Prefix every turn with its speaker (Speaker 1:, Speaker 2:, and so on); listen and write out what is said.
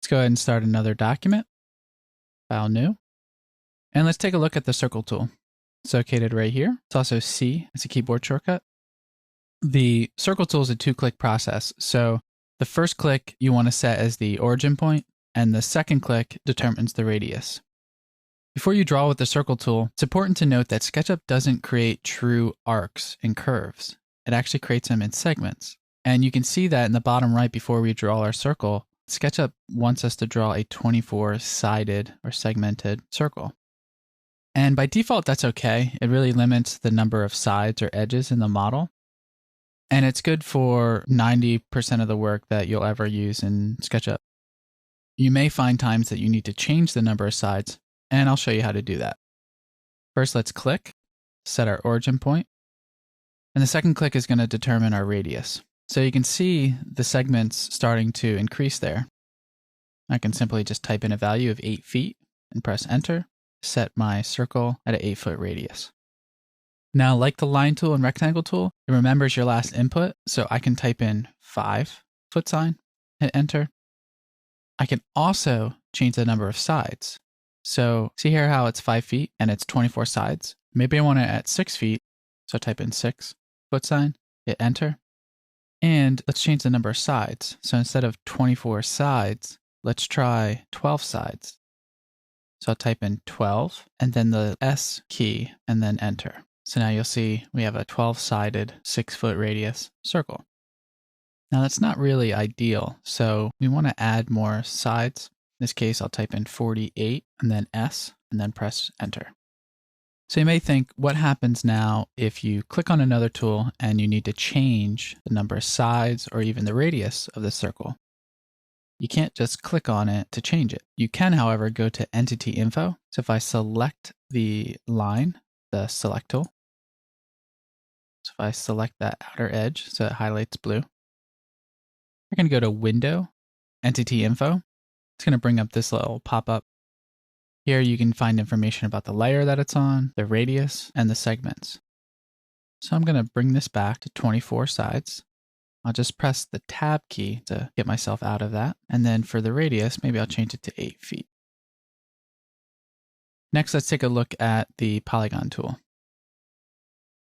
Speaker 1: Let's go ahead and start another document. File new. And let's take a look at the circle tool. It's located right here. It's also C. It's a keyboard shortcut. The circle tool is a 2-click process. So the first click you want to set as the origin point, and the second click determines the radius. Before you draw with the circle tool, it's important to note that SketchUp doesn't create true arcs and curves. It actually creates them in segments. And you can see that in the bottom right before we draw our circle. SketchUp wants us to draw a 24-sided or segmented circle. And by default, that's okay. It really limits the number of sides or edges in the model. And it's good for 90% of the work that you'll ever use in SketchUp. You may find times that you need to change the number of sides, and I'll show you how to do that. First, let's click, set our origin point, and the second click is going to determine our radius. So you can see the segments starting to increase there. I can simply just type in a value of 8 feet and press enter, set my circle at an 8-foot radius. Now, like the line tool and rectangle tool, it remembers your last input, so I can type in 5 sign, hit enter. I can also change the number of sides. So see here how it's 5 feet and it's 24 sides. Maybe I want it at 6 feet, so I type in 6 sign, hit enter. And let's change the number of sides. So instead of 24 sides, let's try 12 sides. So I'll type in 12 and then the S key and then enter. So now you'll see we have a 12-sided 6-foot radius circle. Now that's not really ideal, so we want to add more sides. In this case, I'll type in 48 and then S and then press enter. So you may think, what happens now if you click on another tool and you need to change the number of sides or even the radius of the circle? You can't just click on it to change it. You can, however, go to Entity Info. So if I select the line, the select tool, so if I select that outer edge so it highlights blue, we're going to go to Window, Entity Info. It's going to bring up this little pop-up. Here you can find information about the layer that it's on, the radius, and the segments. So I'm going to bring this back to 24 sides. I'll just press the Tab key to get myself out of that. And then for the radius, maybe I'll change it to 8 feet. Next, let's take a look at the polygon tool.